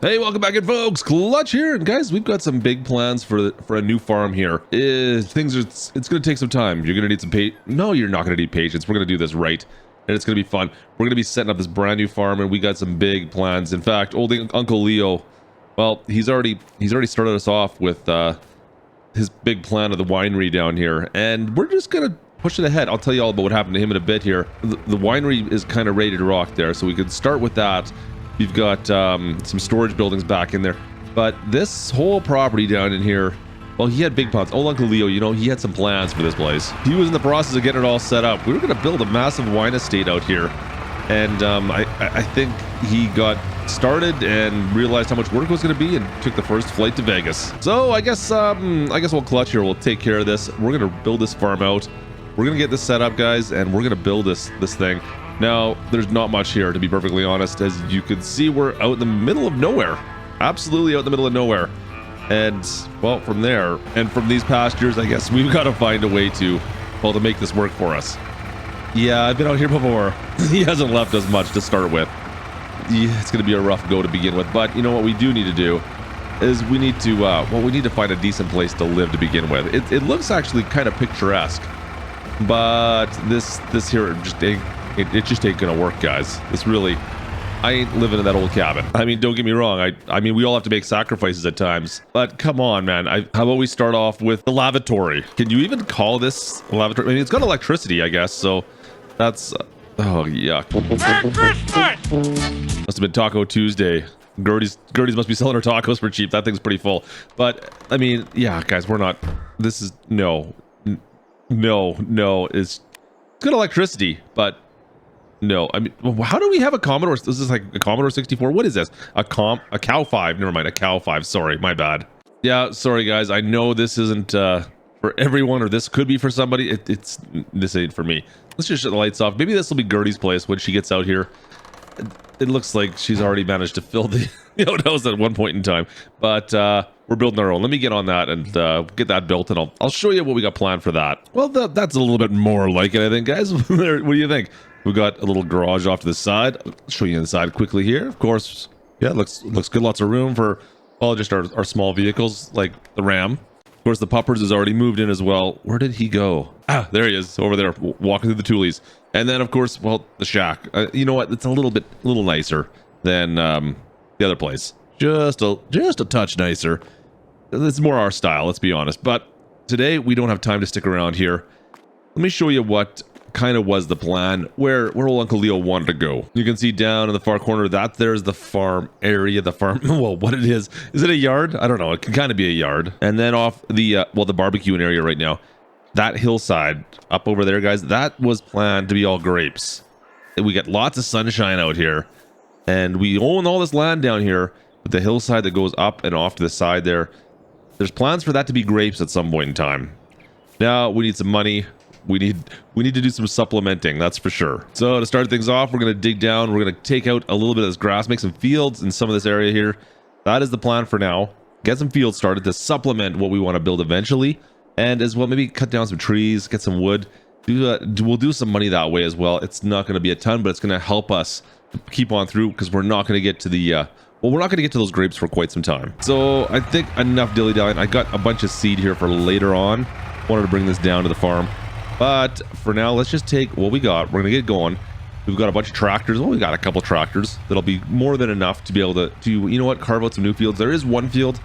Hey, welcome back in, folks. Klutch here, and guys, we've got some big plans for a new farm here. It's going to take some time. You're going to need some No, you're not going to need patience. We're going to do this right, and it's going to be fun. We're going to be setting up this brand new farm, and we got some big plans. In fact, old Uncle Leo, well, he's already started us off with his big plan of the winery down here, and we're just going to push it ahead. I'll tell you all about what happened to him in a bit here. The winery is kind of ready to rock there, so we could start with that. We've got some storage buildings back in there, but this whole property down in here, well, he had big plans. Old Uncle Leo, you know, he had some plans for this place. He was in the process of getting it all set up. We were going to build a massive wine estate out here, and I think he got started and realized how much work it was going to be and took the first flight to Vegas. So I guess old Klutch here will take care of this. We're going to build this farm out. We're going to get this set up, guys, and we're going to build this thing. Now, there's not much here, to be perfectly honest. As you can see, we're out in the middle of nowhere. Absolutely out in the middle of nowhere. And, well, from there, and from these pastures, I guess we've got to find a way to, well, to make this work for us. Yeah, I've been out here before. He hasn't left us much to start with. Yeah, it's going to be a rough go to begin with. But, you know, what we do need to do is we need to, we need to find a decent place to live to begin with. It looks actually kind of picturesque. But this here just ain't... It just ain't gonna work, guys. This really, I ain't living in that old cabin. I mean, don't get me wrong. I mean, we all have to make sacrifices at times. But come on, man. How about we start off with the lavatory? Can you even call this a lavatory? I mean, it's got electricity, I guess. So that's, oh yuck. Merry Christmas! Must have been Taco Tuesday. Gertie's must be selling her tacos for cheap. That thing's pretty full. But I mean, yeah, guys, we're not. This is no. It's good electricity, but. No, I mean, how do we have a Commodore? This is like a Commodore 64. What is this? A Cow 5. Never mind, a Cow 5. Sorry, my bad. Yeah, sorry guys. I know this isn't for everyone, or this could be for somebody. This ain't for me. Let's just shut the lights off. Maybe this will be Gertie's place when she gets out here. It looks like she's already managed to fill the outhouse at one point in time. But we're building our own. Let me get on that and get that built, and I'll show you what we got planned for that. Well, that's a little bit more like it, I think, guys. What do you think? We've got a little garage off to the side. I'll show you inside quickly here. Of course, yeah, looks good. Lots of room for all just our small vehicles, like the Ram. Of course, the Puppers is already moved in as well. Where did he go? Ah, there he is, over there, walking through the Tulies. And then, of course, well, the shack. You know what? It's a little nicer than the other place. Just a touch nicer. It's more our style, let's be honest. But today, we don't have time to stick around here. Let me show you what kind of was the plan, where old Uncle Leo wanted to go. You can see down in the far corner that there's the farm area, the farm. Well, what it is it a yard? I don't know. It can kind of be a yard. And then off the the barbecuing area right now, that hillside up over there, guys, that was planned to be all grapes. We get lots of sunshine out here, and we own all this land down here. But the hillside that goes up and off to the side there's plans for that to be grapes at some point in time. Now we need some money. We need to do some supplementing, that's for sure. So to start things off, we're going to dig down. We're going to take out a little bit of this grass, make some fields in some of this area here. That is the plan for now. Get some fields started to supplement what we want to build eventually. And as well, maybe cut down some trees, get some wood. We'll do some money that way as well. It's not going to be a ton, but it's going to help us keep on through, because we're not going to get to the... we're not going to get to those grapes for quite some time. So I think enough dilly-dallying. I got a bunch of seed here for later on. Wanted to bring this down to the farm. But for now, let's just take what we got. We're going to get going. We've got a bunch of tractors. Well, we got a couple tractors. That'll be more than enough to be able to, you know what, carve out some new fields. There is one field,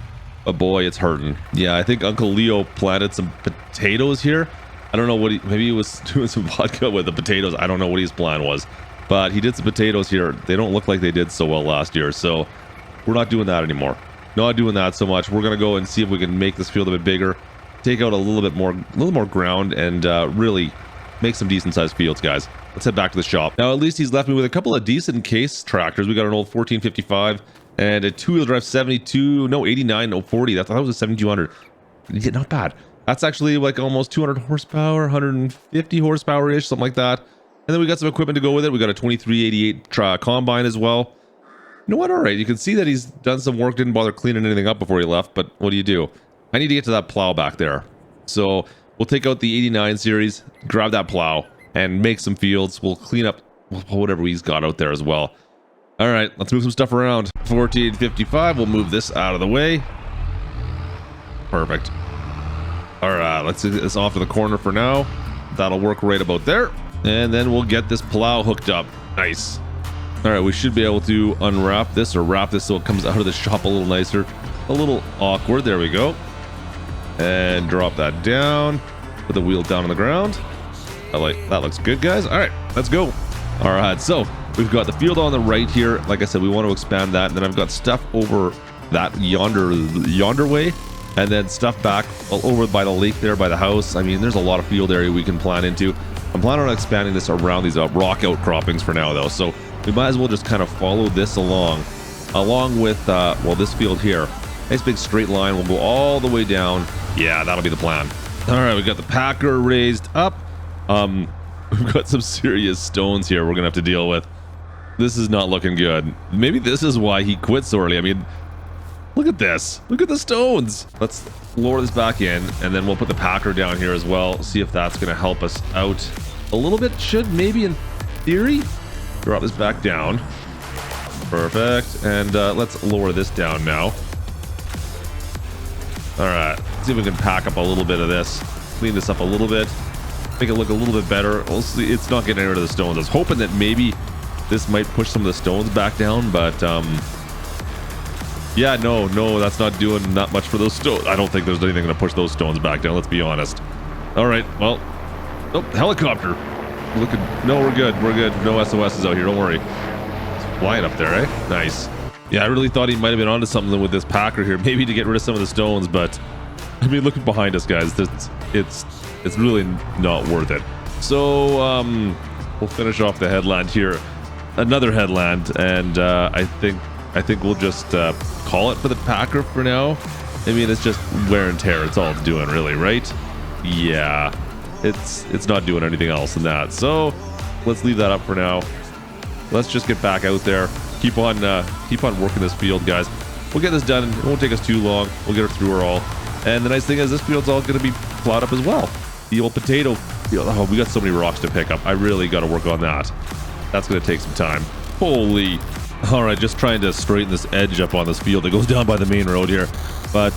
but boy, it's hurting. Yeah, I think Uncle Leo planted some potatoes here. I don't know what maybe he was doing some vodka with the potatoes. I don't know what his plan was. But he did some potatoes here. They don't look like they did so well last year. So we're not doing that anymore. Not doing that so much. We're going to go and see if we can make this field a bit bigger. Take out a little more ground, and really make some decent sized fields, guys. Let's head back to the shop. Now, at least he's left me with a couple of decent case tractors. We got an old 1455 and a two-wheel drive 89, no 40. That was a 7200. Yeah, not bad. That's actually like almost 200 horsepower, 150 horsepower-ish, something like that. And then we got some equipment to go with it. We got a 2388 combine as well. You know what? All right, you can see that he's done some work, didn't bother cleaning anything up before he left, but what do? I need to get to that plow back there. So we'll take out the 89 series, grab that plow, and make some fields. We'll clean up whatever he's got out there as well. All right, let's move some stuff around. 1455, we'll move this out of the way. Perfect. All right, let's get this off to the corner for now. That'll work right about there. And then we'll get this plow hooked up. Nice. All right, we should be able to unwrap this or wrap this so it comes out of the shop a little nicer. A little awkward. There we go. And drop that down. Put the wheel down on the ground. That looks good, guys. All right, let's go. All right, so we've got the field on the right here. Like I said, we want to expand that. And then I've got stuff over that yonder way. And then stuff back over by the lake there by the house. I mean, there's a lot of field area we can plan into. I'm planning on expanding this around these rock outcroppings for now, though. So we might as well just kind of follow this along with, well, this field here. Nice big straight line. We'll go all the way down. Yeah, that'll be the plan. All right, we got the packer raised up. We've got some serious stones here we're going to have to deal with. This is not looking good. Maybe this is why he quit so early. I mean, look at this. Look at the stones. Let's lower this back in, and then we'll put the packer down here as well. See if that's going to help us out a little bit. Should maybe in theory. Drop this back down. Perfect. And let's lower this down now. All right. See if we can pack up a little bit of this. Clean this up a little bit. Make it look a little bit better. We'll see. It's not getting rid of the stones. I was hoping that maybe this might push some of the stones back down, but yeah, no, that's not doing that much for those stones. I don't think there's anything going to push those stones back down. Let's be honest. All right. Well, oh, helicopter. Looking. No, we're good. We're good. No SOSs out here. Don't worry. It's flying up there, eh? Nice. Yeah, I really thought he might have been onto something with this packer here, maybe to get rid of some of the stones, but I mean, look behind us, guys. It's really not worth it. So we'll finish off the headland here. Another headland, and I think we'll just call it for the packer for now. I mean, it's just wear and tear. It's all it's doing, really, right? Yeah, it's not doing anything else than that. So let's leave that up for now. Let's just get back out there. Keep on working this field, guys. We'll get this done. It won't take us too long. We'll get her through her all. And the nice thing is this field's all going to be plowed up as well. The old potato field. Oh, we got so many rocks to pick up. I really got to work on that. That's going to take some time. Holy. All right, just trying to straighten this edge up on this field. It goes down by the main road here. But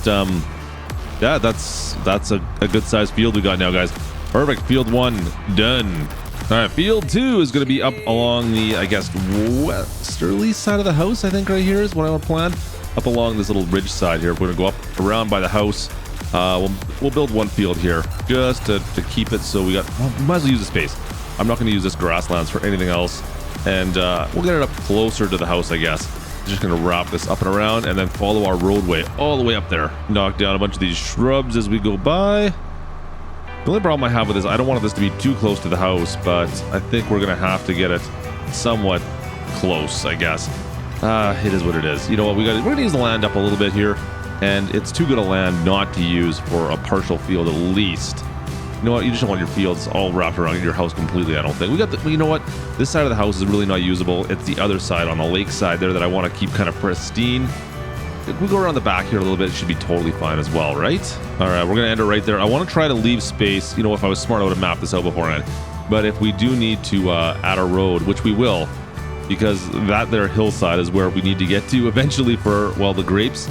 yeah, that's a good sized field we got now, guys. Perfect. Field 1 done. All right, field 2 is going to be up along the, I guess, westerly side of the house. I think right here is what I want to plan. Up along this little ridge side here. We're going to go up around by the house. We'll build one field here just to keep it so we got, well, we might as well use the space. I'm not going to use this grasslands for anything else. And we'll get it up closer to the house, I guess. Just going to wrap this up and around and then follow our roadway all the way up there. Knock down a bunch of these shrubs as we go by. The only problem I have with this, I don't want this to be too close to the house, but I think we're going to have to get it somewhat close, I guess. It is what it is. You know what? We're going to use the land up a little bit here, and it's too good a land not to use for a partial field at least. You know what? You just don't want your fields all wrapped around your house completely, I don't think. We got the, you know what? This side of the house is really not usable. It's the other side on the lake side there that I want to keep kind of pristine. If we go around the back here a little bit, it should be totally fine as well, right? All right, we're going to end it right there. I want to try to leave space. You know, if I was smart, I would have mapped this out beforehand. But if we do need to add a road, which we will, because that there hillside is where we need to get to eventually for, well, the grapes.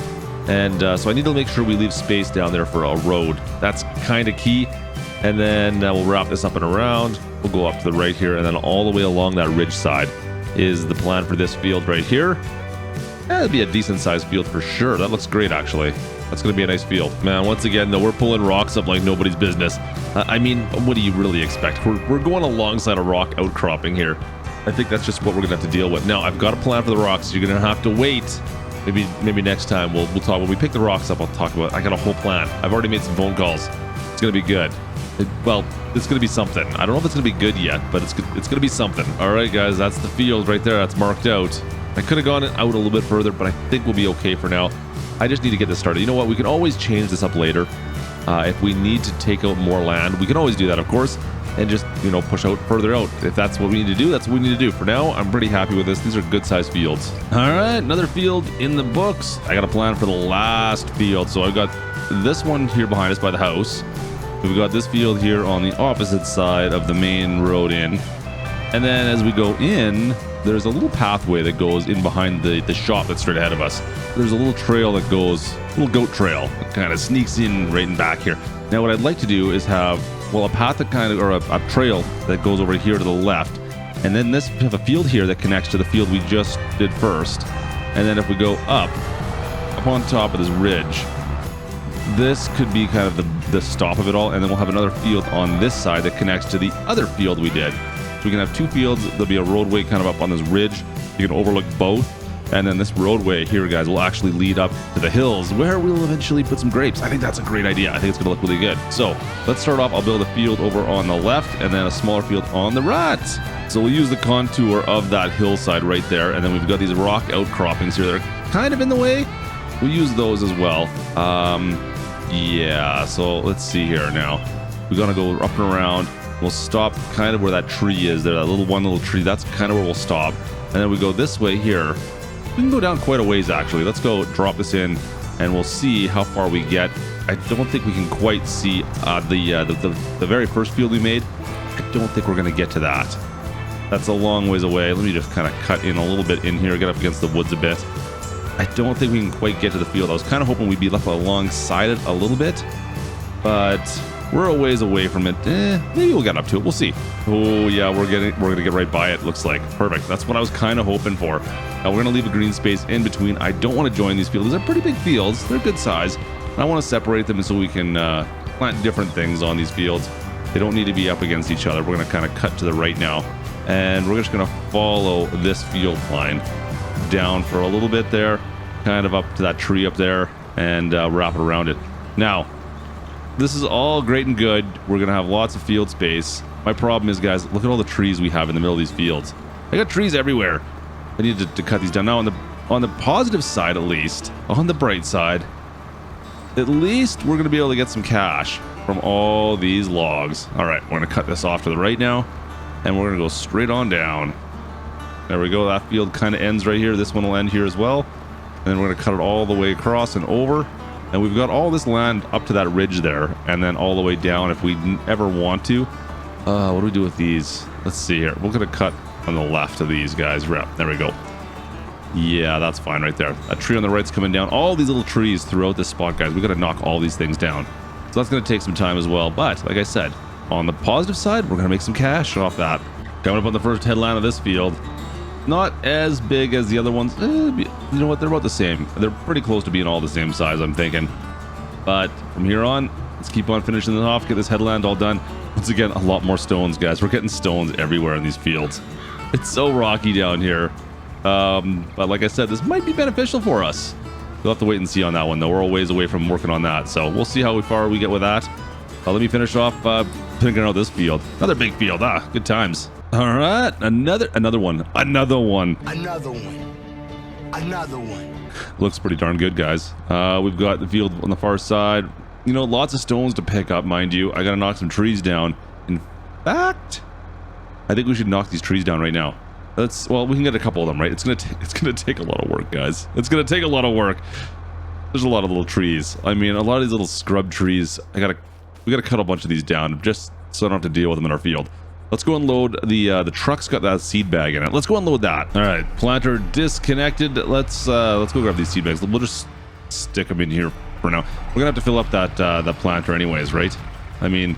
And so I need to make sure we leave space down there for a road. That's kind of key. And then we'll wrap this up and around. We'll go up to the right here, and then all the way along that ridge side is the plan for this field right here. That'd be a decent sized field for sure. That looks great, actually. That's going to be a nice field. Man, once again, though, we're pulling rocks up like nobody's business. I mean, what do you really expect? We're going alongside a rock outcropping here. I think that's just what we're going to have to deal with. Now, I've got a plan for the rocks. You're going to have to wait. Maybe next time we'll talk. When we pick the rocks up, I'll talk about it. I got a whole plan. I've already made some phone calls. It's going to be good. Well, it's going to be something. I don't know if it's going to be good yet, but it's going to be something. All right, guys, that's the field right there. That's marked out. I could have gone out a little bit further, but I think we'll be okay for now. I just need to get this started. You know what? We can always change this up later. If we need to take out more land, we can always do that, of course, and just, you know, push out further out. If that's what we need to do, that's what we need to do. For now, I'm pretty happy with this. These are good-sized fields. All right, another field in the books. I got a plan for the last field. So I've got this one here behind us by the house. We've got this field here on the opposite side of the main road in. And then as we go in, there's a little pathway that goes in behind the shop that's straight ahead of us. There's a little trail that goes, a little goat trail that kind of sneaks in right in back here. Now what I'd like to do is have, well, a path that kind of, or a trail that goes over here to the left. And then we have a field here that connects to the field we just did first. And then if we go up on top of this ridge, this could be kind of the stop of it all. And then we'll have another field on this side that connects to the other field we did. So we can have two fields. There'll be a roadway kind of up on this ridge. You can overlook both. And then this roadway here, guys, will actually lead up to the hills where we'll eventually put some grapes. I think that's a great idea. I think it's going to look really good. So let's start off. I'll build a field over on the left and then a smaller field on the right. So we'll use the contour of that hillside right there. And then we've got these rock outcroppings here that are kind of in the way. We'll use those as well. Yeah, so let's see here now. We're going to go up and around. We'll stop kind of where that tree is there, that one little tree. That's kind of where we'll stop. And then we go this way here. We can go down quite a ways, actually. Let's go drop this in, and we'll see how far we get. I don't think we can quite see the very first field we made. I don't think we're going to get to that. That's a long ways away. Let me just kind of cut in a little bit in here, get up against the woods a bit. I don't think we can quite get to the field. I was kind of hoping we'd be left alongside it a little bit, but we're a ways away from it. Maybe we'll get up to it. We'll see. Oh yeah, we're gonna get right by it. Looks like perfect. That's what I was kind of hoping for. Now we're gonna leave a green space in between. I don't want to join these fields. They're pretty big fields. They're good size. And I want to separate them so we can plant different things on these fields. They don't need to be up against each other. We're gonna kind of cut to the right now, and we're just gonna follow this field line down for a little bit there, kind of up to that tree up there, and wrap it around it. Now, this is all great and good. We're gonna have lots of field space. My problem is, guys, look at all the trees we have in the middle of these fields. I got trees everywhere. I need to cut these down. Now, on the positive side, at least, on the bright side, at least we're gonna be able to get some cash from all these logs. All right, we're gonna cut this off to the right now, and we're gonna go straight on down. There we go. That field kind of ends right here. This one will end here as well. And then we're gonna cut it all the way across and over. And we've got all this land up to that ridge there, and then all the way down if we ever want to. What do we do with these? Let's see here. We're gonna cut on the left of these guys. There we go. Yeah, that's fine right there. That tree on the right's coming down. All these little trees throughout this spot, guys. We gotta knock all these things down. So that's gonna take some time as well. But like I said, on the positive side, we're gonna make some cash off that. Coming up on the first headland of this field. Not as big as the other ones. You know what? They're about the same. They're pretty close to being all the same size, I'm thinking. But from here on, let's keep on finishing this off, get this headland all done. Once again, a lot more stones, guys. We're getting stones everywhere in these fields. It's so rocky down here. But like I said, this might be beneficial for us. We'll have to wait and see on that one, though. We're a ways away from working on that. So we'll see how far we get with that. Let me finish off picking out this field. Another big field. Good times. All right, another one. Looks pretty darn good, guys. We've got the field on the far side. You know, lots of stones to pick up, mind you. I gotta knock some trees down. In fact, I think we should knock these trees down right now. Well, we can get a couple of them, right? It's gonna take a lot of work, guys. It's gonna take a lot of work. There's a lot of little trees. I mean, a lot of these little scrub trees. We gotta cut a bunch of these down just so I don't have to deal with them in our field. Let's go unload the truck's got that seed bag in it. Let's go unload that. All right, planter disconnected. Let's go grab these seed bags. We'll just stick them in here for now. We're gonna have to fill up that planter anyways, right? I mean,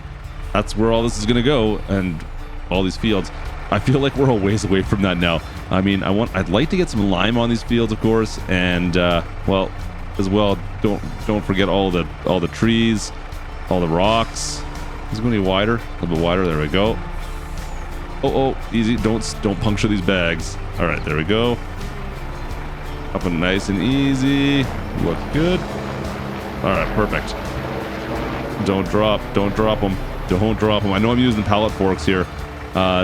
that's where all this is gonna go, and all these fields. I feel like we're a ways away from that now. I mean, I'd like to get some lime on these fields, of course, and well, as well, don't forget all the trees, all the rocks. Is it going to be wider? A little bit wider. There we go. Oh, easy. Don't puncture these bags. All right, there we go. Up and nice and easy. Look good. All right, perfect. Don't drop them. Don't drop them. I know I'm using pallet forks here.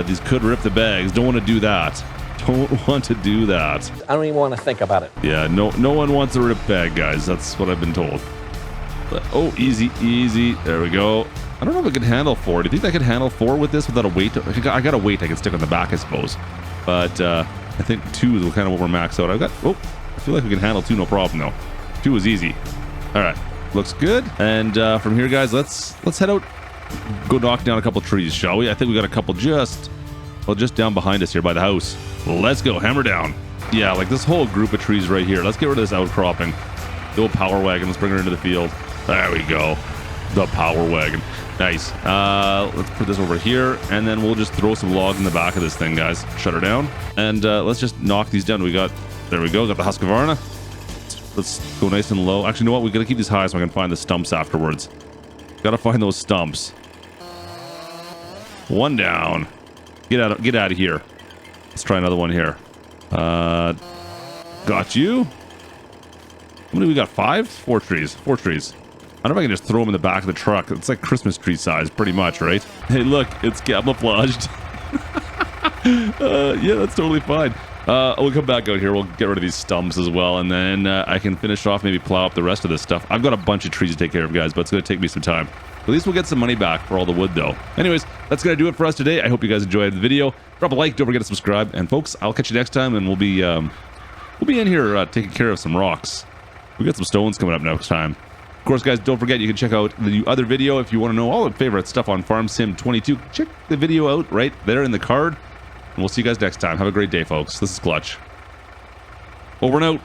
These could rip the bags. Don't want to do that. Don't want to do that. I don't even want to think about it. Yeah, no one wants a rip bag, guys. That's what I've been told. But, oh, easy. There we go. I don't know if I could handle 4. Do you think I could handle 4 with this without a weight? I got a weight I can stick on the back, I suppose. But I think 2 is kind of what we're maxed out. I feel like we can handle 2, no problem, though. 2 is easy. All right, looks good. And from here, guys, let's head out. Go knock down a couple trees, shall we? I think we got a couple just Well, just down behind us here by the house. Let's go. Hammer down. Yeah, like this whole group of trees right here. Let's get rid of this outcropping. The old power wagon. Let's bring her into the field. There we go. The power wagon. Nice. Let's put this over here, and then we'll just throw some logs in the back of this thing, guys. Shut her down. And let's just knock these down. There we go. Got the Husqvarna. Let's go nice and low. Actually, you know what? We got to keep these high so I can find the stumps afterwards. Got to find those stumps. One down. Get out of here. Let's try another one here. Got you. How many we got? 5? 4 trees. 4 trees. I don't know if I can just throw them in the back of the truck. It's like Christmas tree size, pretty much, right? Hey, look, it's camouflaged. Yeah, that's totally fine. We'll come back out here. We'll get rid of these stumps as well, and then I can finish off, maybe plow up the rest of this stuff. I've got a bunch of trees to take care of, guys, but it's going to take me some time. At least we'll get some money back for all the wood, though. Anyways, that's going to do it for us today. I hope you guys enjoyed the video. Drop a like. Don't forget to subscribe. And, folks, I'll catch you next time, and we'll be in here taking care of some rocks. We got some stones coming up next time. Of course, guys, don't forget you can check out the other video if you want to know all the favorite stuff on Farm Sim 22. Check the video out right there in the card. And we'll see you guys next time. Have a great day, folks. This is Klutch. Over and out.